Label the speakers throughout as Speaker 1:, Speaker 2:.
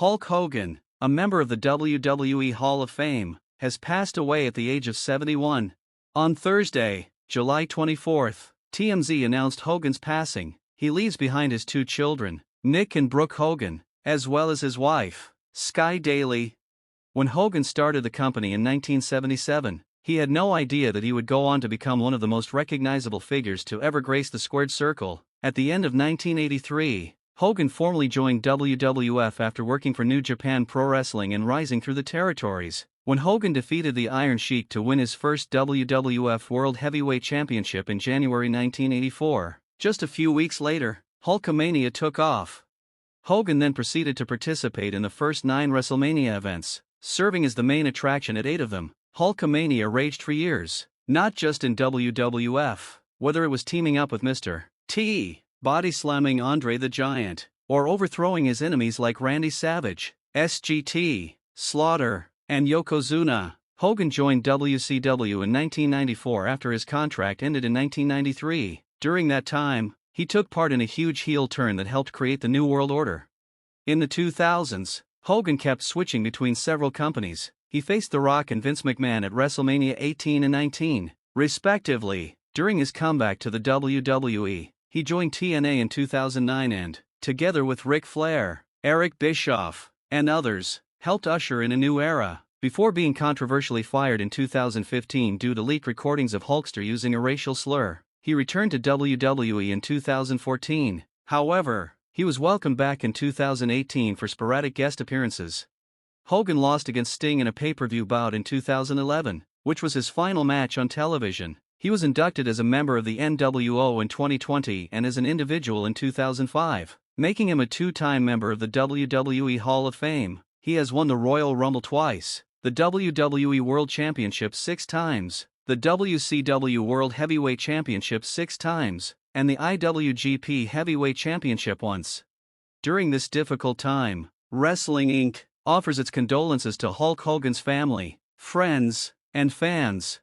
Speaker 1: Hulk Hogan, a member of the WWE Hall of Fame, has passed away at the age of 71. On Thursday, July 24, TMZ announced Hogan's passing. He leaves behind his two children, Nick and Brooke Hogan, as well as his wife, Sky Daly. When Hogan started the company in 1977, he had no idea that he would go on to become one of the most recognizable figures to ever grace the squared circle. At the end of 1983, Hogan formally joined WWF after working for New Japan Pro Wrestling and rising through the territories. When Hogan defeated the Iron Sheik to win his first WWF World Heavyweight Championship in January 1984, just a few weeks later, Hulkamania took off. Hogan then proceeded to participate in the first 9 WrestleMania events, serving as the main attraction at 8 of them. Hulkamania raged for years, not just in WWF, whether it was teaming up with Mr. T, body-slamming Andre the Giant, or overthrowing his enemies like Randy Savage, SGT, Slaughter, and Yokozuna. Hogan joined WCW in 1994 after his contract ended in 1993. During that time, he took part in a huge heel turn that helped create the New World Order. In the 2000s, Hogan kept switching between several companies. He faced The Rock and Vince McMahon at WrestleMania 18 and 19, respectively. During his comeback to the WWE, he joined TNA in 2009 and, together with Ric Flair, Eric Bischoff, and others, helped usher in a new era. Before being controversially fired in 2015 due to leaked recordings of Hulkster using a racial slur, he returned to WWE in 2014. However, he was welcomed back in 2018 for sporadic guest appearances. Hogan lost against Sting in a pay-per-view bout in 2011, which was his final match on television. He was inducted as a member of the NWO in 2020 and as an individual in 2005, making him a 2-time member of the WWE Hall of Fame. He has won the Royal Rumble twice, the WWE World Championship 6 times, the WCW World Heavyweight Championship 6 times, and the IWGP Heavyweight Championship once. During this difficult time, Wrestling Inc. offers its condolences to Hulk Hogan's family, friends, and fans.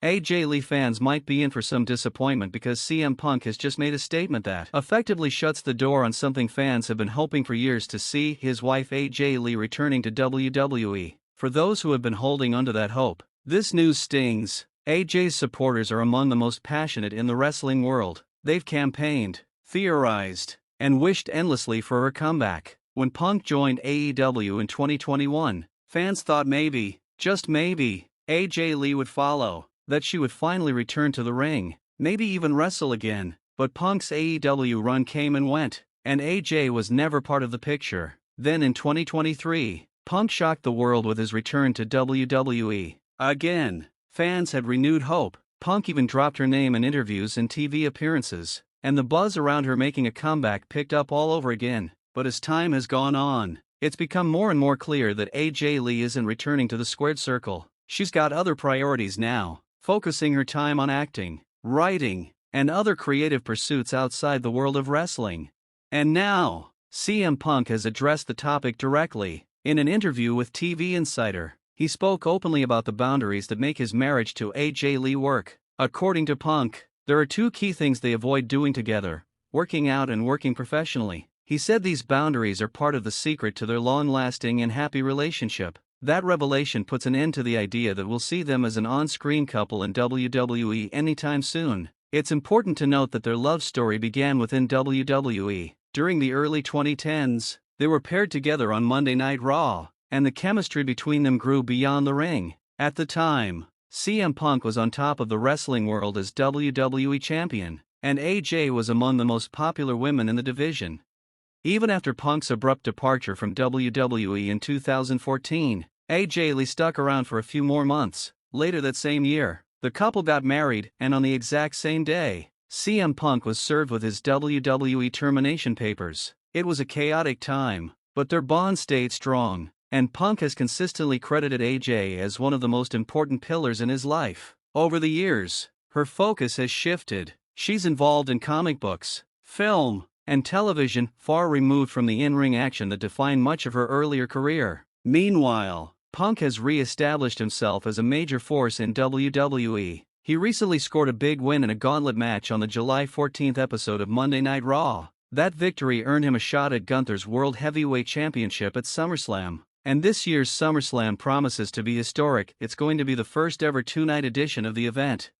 Speaker 1: AJ Lee fans might be in for some disappointment because CM Punk has just made a statement that effectively shuts the door on something fans have been hoping for years to see: his wife AJ Lee returning to WWE. For those who have been holding onto that hope, this news stings. AJ's supporters are among the most passionate in the wrestling world. They've campaigned, theorized, and wished endlessly for her comeback. When Punk joined AEW in 2021, fans thought maybe, just maybe, AJ Lee would follow, that she would finally return to the ring, maybe even wrestle again. But Punk's AEW run came and went, and AJ was never part of the picture. Then in 2023, Punk shocked the world with his return to WWE. Again, fans had renewed hope. Punk even dropped her name in interviews and TV appearances, and the buzz around her making a comeback picked up all over again. But as time has gone on, it's become more and more clear that AJ Lee isn't returning to the squared circle. She's got other priorities now, focusing her time on acting, writing, and other creative pursuits outside the world of wrestling. And now, CM Punk has addressed the topic directly. In an interview with TV Insider, he spoke openly about the boundaries that make his marriage to AJ Lee work. According to Punk, there are 2 key things they avoid doing together: working out and working professionally. He said these boundaries are part of the secret to their long-lasting and happy relationship. That revelation puts an end to the idea that we'll see them as an on-screen couple in WWE anytime soon. It's important to note that their love story began within WWE. During the early 2010s, they were paired together on Monday Night Raw, and the chemistry between them grew beyond the ring. At the time, CM Punk was on top of the wrestling world as WWE Champion, and AJ was among the most popular women in the division. Even after Punk's abrupt departure from WWE in 2014, AJ Lee stuck around for a few more months. Later that same year, the couple got married, and on the exact same day, CM Punk was served with his WWE termination papers. It was a chaotic time, but their bond stayed strong, and Punk has consistently credited AJ as one of the most important pillars in his life. Over the years, her focus has shifted. She's involved in comic books, film, and television, far removed from the in-ring action that defined much of her earlier career. Meanwhile, Punk has re-established himself as a major force in WWE. He recently scored a big win in a gauntlet match on the July 14th episode of Monday Night Raw. That victory earned him a shot at Gunther's World Heavyweight Championship at SummerSlam. And this year's SummerSlam promises to be historic. It's going to be the first ever two-night edition of the event.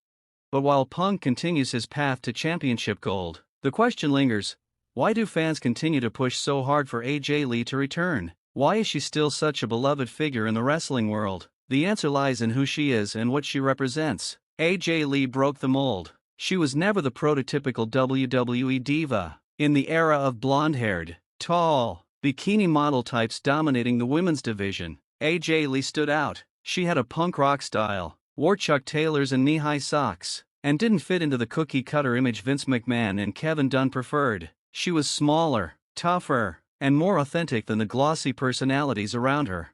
Speaker 1: But while Punk continues his path to championship gold, the question lingers: why do fans continue to push so hard for AJ Lee to return? Why is she still such a beloved figure in the wrestling world? The answer lies in who she is and what she represents. AJ Lee broke the mold. She was never the prototypical WWE diva. In the era of blonde-haired, tall, bikini model types dominating the women's division, AJ Lee stood out. She had a punk rock style, wore Chuck Taylors and knee-high socks, and didn't fit into the cookie-cutter image Vince McMahon and Kevin Dunn preferred. She was smaller, tougher, and more authentic than the glossy personalities around her.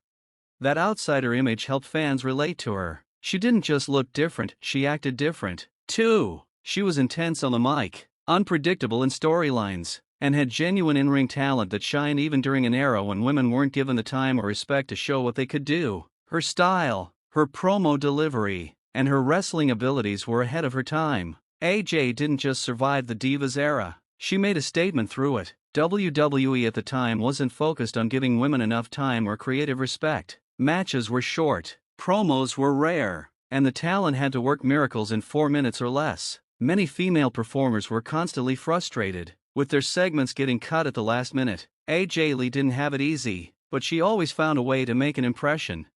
Speaker 1: That outsider image helped fans relate to her. She didn't just look different, she acted different, too. She was intense on the mic, unpredictable in storylines, and had genuine in-ring talent that shined even during an era when women weren't given the time or respect to show what they could do. Her style, her promo delivery, and her wrestling abilities were ahead of her time. AJ didn't just survive the Divas era, she made a statement through it. WWE at the time wasn't focused on giving women enough time or creative respect. Matches were short, promos were rare, and the talent had to work miracles in 4 minutes or less. Many female performers were constantly frustrated with their segments getting cut at the last minute. AJ Lee didn't have it easy, but she always found a way to make an impression.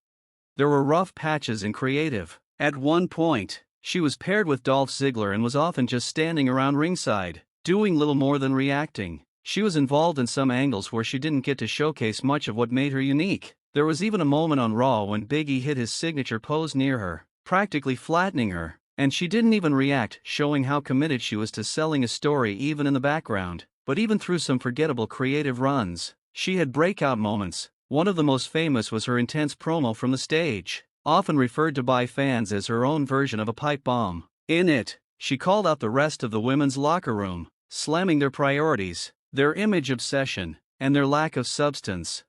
Speaker 1: There were rough patches in creative. At one point, she was paired with Dolph Ziggler and was often just standing around ringside, doing little more than reacting. She was involved in some angles where she didn't get to showcase much of what made her unique. There was even a moment on Raw when Big E hit his signature pose near her, practically flattening her, and she didn't even react, showing how committed she was to selling a story even in the background. But even through some forgettable creative runs, she had breakout moments. One of the most famous was her intense promo from the stage, often referred to by fans as her own version of a pipe bomb. In it, she called out the rest of the women's locker room, slamming their priorities, their image obsession, and their lack of substance.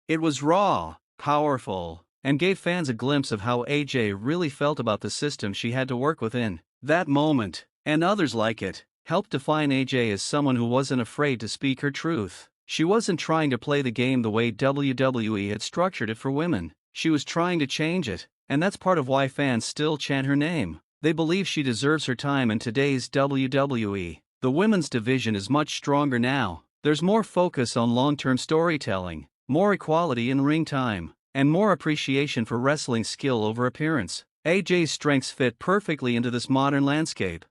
Speaker 1: It was raw, powerful, and gave fans a glimpse of how AJ really felt about the system she had to work within. That moment, and others like it, helped define AJ as someone who wasn't afraid to speak her truth. She wasn't trying to play the game the way WWE had structured it for women. She was trying to change it, and that's part of why fans still chant her name. They believe she deserves her time in today's WWE. The women's division is much stronger now. There's more focus on long-term storytelling, more equality in ring time, and more appreciation for wrestling skill over appearance. AJ's strengths fit perfectly into this modern landscape.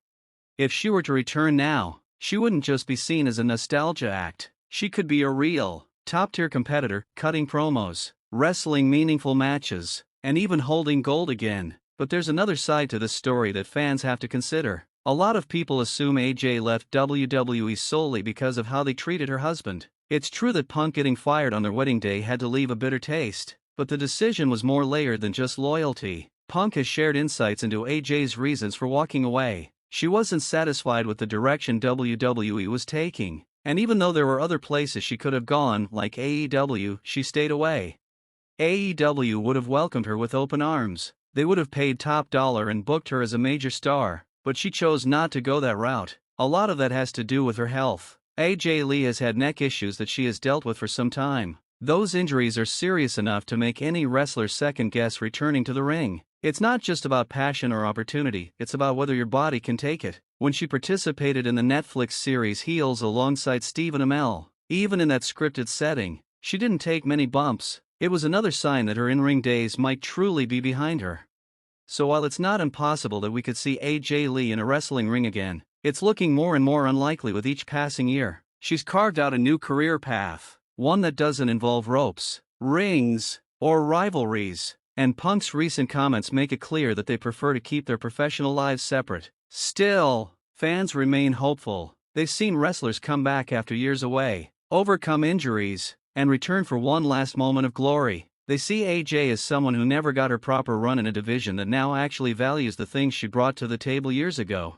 Speaker 1: If she were to return now, she wouldn't just be seen as a nostalgia act. She could be a real, top-tier competitor, cutting promos, wrestling meaningful matches, and even holding gold again. But there's another side to this story that fans have to consider. A lot of people assume AJ left WWE solely because of how they treated her husband. It's true that Punk getting fired on their wedding day had to leave a bitter taste, but the decision was more layered than just loyalty. Punk has shared insights into AJ's reasons for walking away. She wasn't satisfied with the direction WWE was taking, and even though there were other places she could have gone, like AEW, she stayed away. AEW would have welcomed her with open arms. They would have paid top dollar and booked her as a major star, but she chose not to go that route. A lot of that has to do with her health. AJ Lee has had neck issues that she has dealt with for some time. Those injuries are serious enough to make any wrestler second-guess returning to the ring. It's not just about passion or opportunity, it's about whether your body can take it. When she participated in the Netflix series Heels alongside Stephen Amell, even in that scripted setting, she didn't take many bumps. It was another sign that her in-ring days might truly be behind her. So while it's not impossible that we could see AJ Lee in a wrestling ring again, it's looking more and more unlikely with each passing year. She's carved out a new career path, one that doesn't involve ropes, rings, or rivalries, and Punk's recent comments make it clear that they prefer to keep their professional lives separate. Still, fans remain hopeful. They've seen wrestlers come back after years away, overcome injuries, and return for one last moment of glory. They see AJ as someone who never got her proper run in a division that now actually values the things she brought to the table years ago.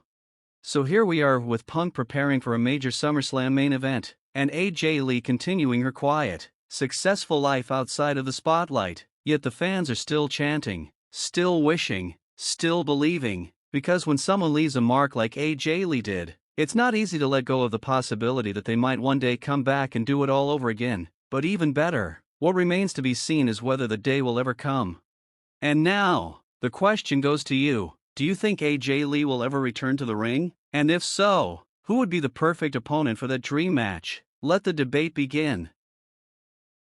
Speaker 1: So here we are with Punk preparing for a major SummerSlam main event, and AJ Lee continuing her quiet, successful life outside of the spotlight. Yet the fans are still chanting, still wishing, still believing, because when someone leaves a mark like AJ Lee did, It's not easy to let go of the possibility that they might one day come back and do it all over again, but even better, what remains to be seen is whether the day will ever come. And now, the question goes to you: do you think AJ Lee will ever return to the ring? And if so, who would be the perfect opponent for that dream match? Let the debate begin.